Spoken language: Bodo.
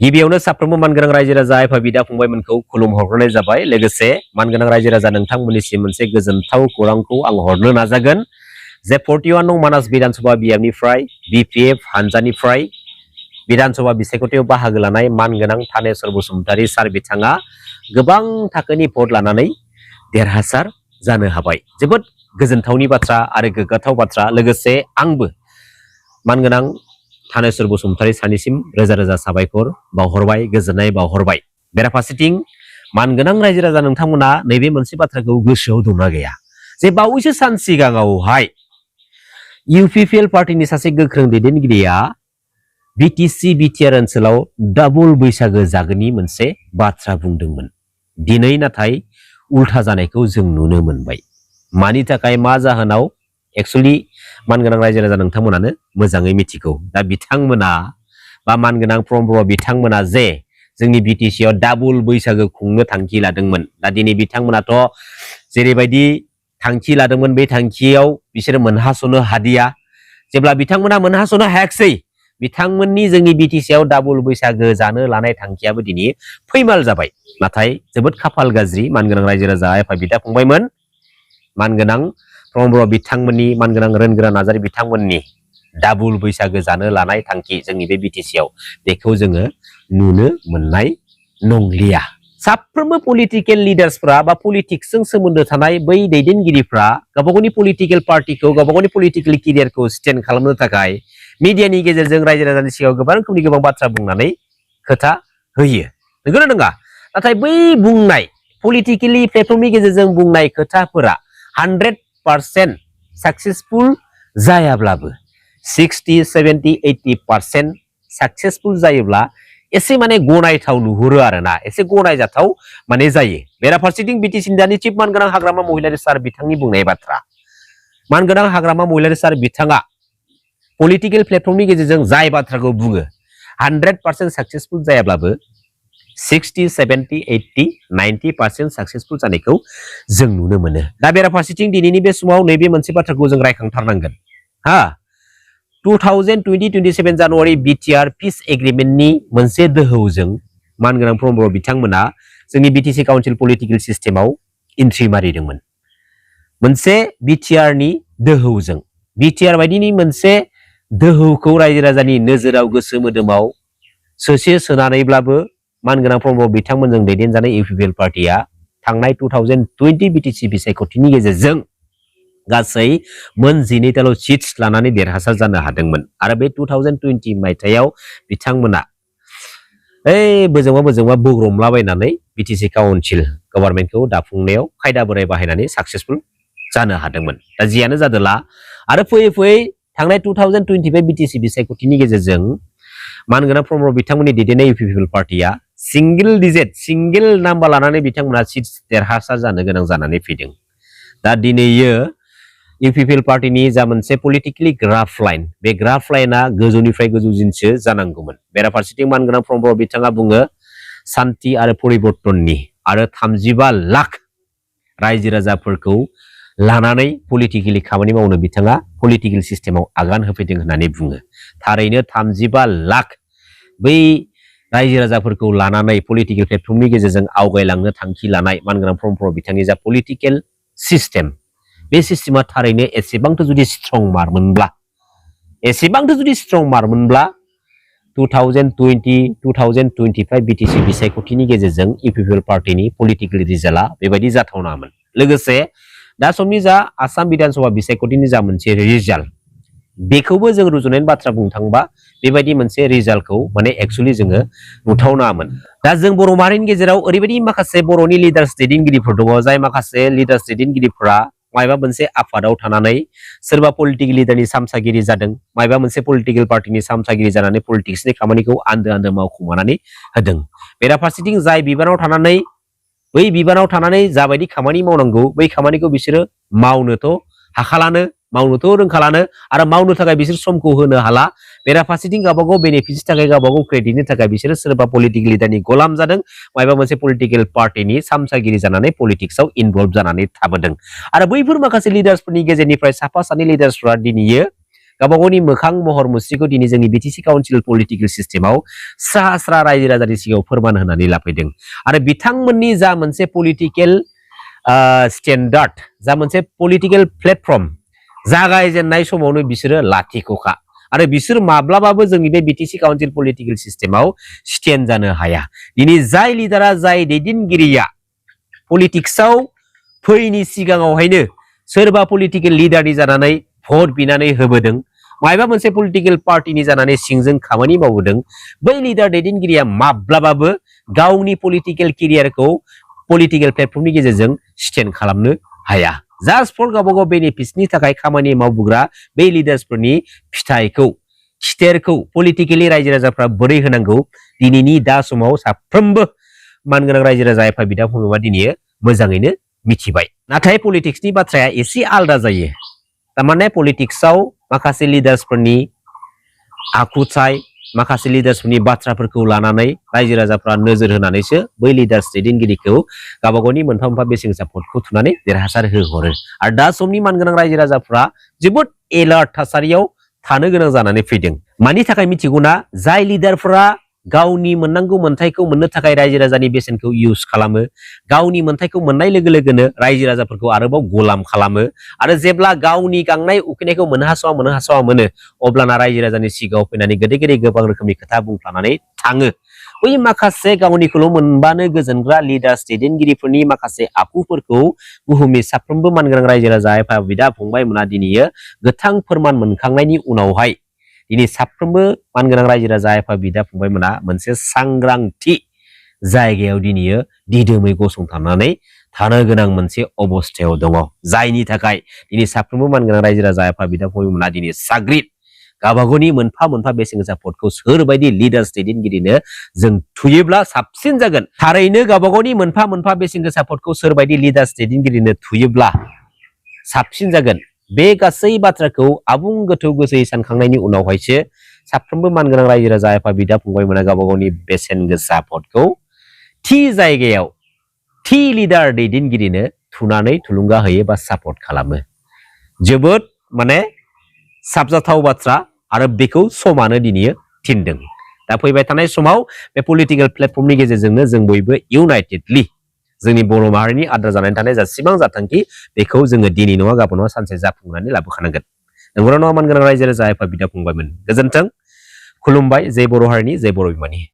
गिबियावनो साफ्रोमबो मानगोनां रायजो राजा एफा बिदा फंबायमोनखौ खुलुमहरग्रोनाय जाबाय। लोगोसे मानगोनां रायजो राजा नोंथांमोननिसिम मोनसे गोजोनथाव खौरांखौ आं हरनो नाजागोन जे 41 नं मानास बिधानसभा बियाबनिफ्राय बिपिएफ हानजानिफ्राय बिधानसभा बिसायख'थियाव बाहागो लानाय मानगोनां थानेस्वर बसुमतारी सार बिथाङा गोबां थाखोनि भट लानानै देरहासार जानो हाबाय। जोबोद गोजोनथावनि बाथ्रा आरो गोग्गाथाव बाथ्रा। लोगोसे आंबो मानगोनां थानेस्वर बसुमतारी सानिसिम रोजा रोजा साबायखर बावहरबाय, गोजोननाय बावहरबाय। बेराफारसेथिं मानगोनां रायजो राजा नोंथांमोना नैबे मोनसे बाथ्राखौ गोसोआव दंना गैया जे बावैसो सान सिगाङावहाय UPPL पार्टीनि सासे गोख्रों दैदेनगिरिया बिटिसि बिटिआर ओनसोलाव डाबल बैसागो जागोननि मोनसे बाथ्रा बुंदोंमोन। दिनै नाथाय उल्था जानायखौ जों नुनो मोनबाय। मानि थाखाय मा जाहोनाव एक्चुअली मानगोनां रायजो राजा नोंथांमोनानो मोजाङै मिथिगौ। दा बिथांमोना बा मानगोनां प्रमबर बिथांमोना जे जोंनि बिटिसिआव डाबल बैसागो खुंनो थांखि लादोंमोन। दा दिनै बिथांमोनाथ' जेरैबायदि थांखि लादोंमोन बे थांखियाव बिसोर मोनहासनो हादिया। जेब्ला बिथांमोना मोनहासनो हायाखिसै बिथांमोननि जोंनि बिटिसिआव डाबल बैसागो जानो लानाय थांखियाबो दिनै फैमाल जाबाय। नाथाय जोबोद खाफाल गाज्रि मानगोनां रायजो राजा एफा बिदा फंबायमोन, मानगोनां प्रमबर बिथांमोननि, मानगोनां रोनगोरा नार्जारी बिथांमोननि डाबल बैसागो जानो लानाय थांखि जोंनि बे बिटिसिआव बेखौ जोङो नुनो मोननाय नंलिया। साफ्रोमबो पलिटिकेल लिडार्सफ्रा बा पलिटिक्सजों सोमोन्दो थानाय बै दैदेनगिरिफ्रा गावबा गावनि पलिटिकेल पार्टिखौ, गावबा गावनि पलिटिकेल केरियारखौ स्टेन्ड खालामनो थाखाय मिडियानि गेजेरजों रायजो राजानि सिगाङाव गोबां रोखोमनि गोबां बाथ्रा बुंनानै खोथा होयो। नंगौना नङा? नाथाय बै बुंनाय पलिटिकेलि प्लेटफर्मनि गेजेरजों बुंनाय खोथाफोरा 100% साक्सेसफुल जायाब्लाबो 60, 70, 80% साक्सेसफुल जायोब्ला एसे माने गनायथाव नुहुरो आरोना, एसे गनायजाथाव माने जायो। बेराफारसेथिं बिटिसिनि दानि चिफ मानगोनां हाग्रामा महिलारी सार बिथांनि बुंनाय बाथ्रा, मानगोनां हाग्रामा महिलारी सार बिथाङा पलिटिकेल प्लेटफर्मनि गेजेरजों जाय बाथ्राखौ बुङो 100% साक्सेसफुल जायाब्लाबो 60, 70, 80, 90% साक्सेसफुल जानायखौ जों नुनो मोनो। दा बेराफारसेथिं दिनैनि बे समाव नैबे मोनसे बाथ्राखौ जों रायखांथारनांगोन। 2020-27 जानुवारि बिटिआर पिस एग्रिमेन्टनि मोनसे दोहौजों मानगोनां प्रमबर बिथांमोना जोंनि बिटिसि काउन्सिल पलिटिकेल सिस्टेमाव एन्ट्रि मारिदोंमोन। मोनसे बिटिआरनि दोहौजों, बिटिआर बायदिनि मोनसे दोहौखौ रायजो राजानि नोजोराव गोसो मोदोमाव सोसे सोनानैब्लाबो मानगोनां प्रमबर बिथांमोनजों दैदेनजानाय UPPL पार्टिया थांनाय 2020 बिटिसि बिसायख'थिनि गेजेरजों गासै मोन 12 सिट्स लानानै देरहासार जानो हादोंमोन। आरो बे 2020 मायथाइयाव बिथांमोना बोजोंबा बोग्रमलाबायनानै बिटिसि काउन्सिल गभर्नमेन्टखौ दाफुंनायाव खायदा बोराय बाहायनानै साक्सेसफुल जानो हादोंमोन। दा जियानो जादोला आरो फैयै फैयै थांनाय 2025 बिटिसि बिसायख'थिनि गेजेरजों मानगोनां प्रमबर बिथांमोननि दैदेननाय UPPL पार्टिया सिंगेल नाम्बार लानानै बिथांमोना सिट्स देरहासार जानो गोनां जानानै फैदों। दा दिनैयो UPPL पार्टिनि जा मोनसे पलिटिकेलि ग्राफ लाइन, बे ग्राफ लाइना गोजौनिफ्राय गोजौसिनसो जानांगौमोन। बेराफारसेथिं मानगोनां प्रमबर बिथाङा बुङो सान्ति आरो परिबर्तननि आरो 35 लाख रायजो राजाफोरखौ लानानै पलिटिकेलि खामानि मावनो बिथाङा पलिटिकेल सिस्टेमाव आगान होफैदों होननानै बुङो। थारैनो 35 लाख बै रायजो राजाफोरखौ लानानै पलिटिकेल प्लेटफर्मनि गेजेरजों आवगायलांनो थांखि लानाय मानगोनां प्रमबर बिथांनि जा पलिटिकेल सिस्टेम, बे सिस्टेमा थारैनो एसेबांथ' जुदि स्ट्रंमारमोनब्ला 2020-2025 बिटिसि बिसायख'थिनि गेजेरजों UPPL पार्टिनि पलिटिकेल रिजाल्टआ बेबायदि जाथावनामोन। लोगोसे दा समनि जा आसाम बिधानसभा बिसायख'थिनि जा मोनसे रिजाल्ट, बेखौबो जों रुजुनायनि बाथ्रा बुंनो थाङोबा बेबायदि मोनसे रिजाल्टखौ माने एक्चुअली जोङो नुथावनामोन। दा जों बर' माहारिनि गेजेराव ओरैबायदि माखासे बर'नि लिडार्स दैदेनगिरिफोर दङ, जाय माखासे लिडार्स दैदेनगिरिफोरा मायबा मोनसे आफादाव थानानै सोरबा पलिटिकेल लिडारनि सामसागिरि जादों, मायबा मोनसे पलिटिकेल पार्टिनि सामसागिरि जानानै पलिटिक्सनि खामानिखौ आन्दो मावखुमानानै होदों। बेराफारसेथिं जाय बिबानाव थानानै बै बिबानाव थानानै जाबायदि खामानि मावनांगौ बै खामानिखौ बिसोरो मावनोथ' हाखालानो, मावनोथ' रोंखालानो आरो मावनो थाखाय बिसोर समखौ होनो हाला। बेराफारसेथिं गावबागाव बेनिफिटनि थाखाय, गावबागाव क्रेडिटनि थाखाय बिसोरो सोरबा पलिटिकेल लिडारनि गलाम जादों, मायबा मोनसे पलिटिकेल पार्टिनि सामसागिरि जानानै पलिटिक्सआव इनभल्भ जानानै थाबोदों। आरो बैफोर माखासे लिडार्सफोरनि गेजेरनिफ्राय साफा सानै लिडार्सफोरा दिनैयो गावबागावनि मोखां महर मुस्रिखौ दिनै जोंनि बिटिसि काउन्सिल पलिटिकेल सिस्टेमाव स्रा स्रा रायजो राजानि सिगाङाव फोरमान होनानै लाफैदों आरो बिथांमोननि जा मोनसे पलिटिकेल स्टेन्डार्ड जा मोनसे पलिटिकेल प्लेटफर्म जागायजेननाय समावनो बिसोरो लाथिख'खा आरो बिसोर माब्लाबाबो जोंनि बे बिटिसि काउन्सिल पलिटिकेल सिस्टेमाव स्टेन्ड जानो हाया दिनै जाय लिडारा जाय दैदेनगिरिया पलिटिक्सआव फैनि सिगाङावहायनो सोरबा पलिटिकेल लिडारनि जानानै भट बिनानै होबोदों मायबा मोनसे पलिटिकेल पार्टिनि जानानै सिंजों खामानि मावबोदों बै लिडार दैदेनगिरिया माब्लाबाबो गावनि पलिटिकेल केरियारखौ पलिटिकेल प्लेटफर्मनि गेजेरजों स्टेन्ड खालामनो हाया जास्ट फर गावबागाव बेनिफिट्सनि थाखाय खामानि मावबोग्रा बे लिडार्सफोरनि फिथाइखौ खिथेरखौ पलिटिकेलि रायजो राजाफ्रा बोरै होनांगौ दिनैनि दा समाव साफ्रोमबो मानगोनां रायजो राजा एफा बिदा फंबायआ दिनै मोजाङैनो मिथिबाय नाथाय पलिटिक्सनि बाथ्राया एसे आलदा जायो तारमाने पलिटिक्सआव माखासे लिडार्सफोरनि आखुथाय माखासे लिडार्सफोरनि बाथ्राफोरखौ लानानै रायजो राजाफ्रा नोजोर होनानैसो बै लिडार्स दैदेनगिरिखौ गावबागावनि मोनफा मोनफा बेसेन गोसा भटखौ थुनानै देरहासार होहरो आरो दा समनि मानगोनां रायजो राजाफ्रा जोबोद एलार्ट थासारियाव थानो गोनां जानानै फैदों मानि थाखाय मिथिगौना जाय लिडारफोरा गावनि मोननांगौ मोनथायखौ मोननो थाखाय रायजो राजानि बेसेनखौ इउज खालामो गावनि मोनथायखौ मोननाय लोगो लोगोनो रायजो राजाफोरखौ आरोबाव गलाम खालामो आरो जेब्ला गावनि गांनाय उखैनायखौ मोनहासवा मोनो अब्लाना रायजो राजानि सिगाङाव फैनानै गेदेर गेदेर गोबां रोखोमनि खोथा बुंफ्लानानै थाङो बै माखासे गावनिखौल' मोनबानो गोजोनग्रा लिडार्स दैदेनगिरिफोरनि माखासे आखुफोरखौ बुहुमनि साफ्रोमबो मानगोनां रायजो राजा एफा बिदा फंबायमोना दिनै गोथां फोरमान मोनखांनायनि उनावहाय दिनै साफ्रोमबो मानगोनां रायजो राजा एफा बिदा फंबायमोना मोनसे सांग्रांथि जायगायाव दिनै दिदोमै गसंथानानै थानो गोनां मोनसे अबस्थायाव दङ जायनि थाखाय दिनै साफ्रोमबो मानगोनां रायजो राजा एफा बिदा फंबायमोना दिनै साग्रिद गावबागावनि मोनफा मोनफा बेसेन गोसा भटखौ सोरबायदि लिडार्स दैदेनगिरिनो जों थुयोब्ला साबसिन जागोन थारैनो गावबागावनि मोनफा मोनफा बेसेन गोसा भटखौ सोरबायदि लिडार्स दैदेनगिरिनो थुयोब्ला साबसिन जागोन बे गासै बाथ्राखौ आबुं गोथौ गोसोयै सानखांनायनि उनावहायसो साफ्रोमबो मानगोनां रायजो राजा एफा बिदा फंबायमोना गावबागावनि बेसेन गोसा भटखौ थि जायगायाव थि लिडार दैदेनगिरिनो थुनानै थुलुंगा होयो बा सापर्ट खालामो जोबोद माने साबजाथाव बाथ्रा आरो बेखौ समानो दिनै थिनदों दा फैबाय थानाय समाव बे पलिटिकेल प्लेटफर्मनि गेजेरजोंनो जों बयबो इउनाइटेडलि जोंनि बर' माहारिनि आद्रा जानानै थानाय जासिबां जाथांखि बेखौ जोङो दिनै नङा गाबोन नङा सानसे जाफुंनानै लाबोखानांगोन नंगौना नङा मानगोनां रायजो राजा एफा बिदा फंबायमोन गोजोन्थों खुलुमबाय जय बर' हारिनि जय बर' बिमानि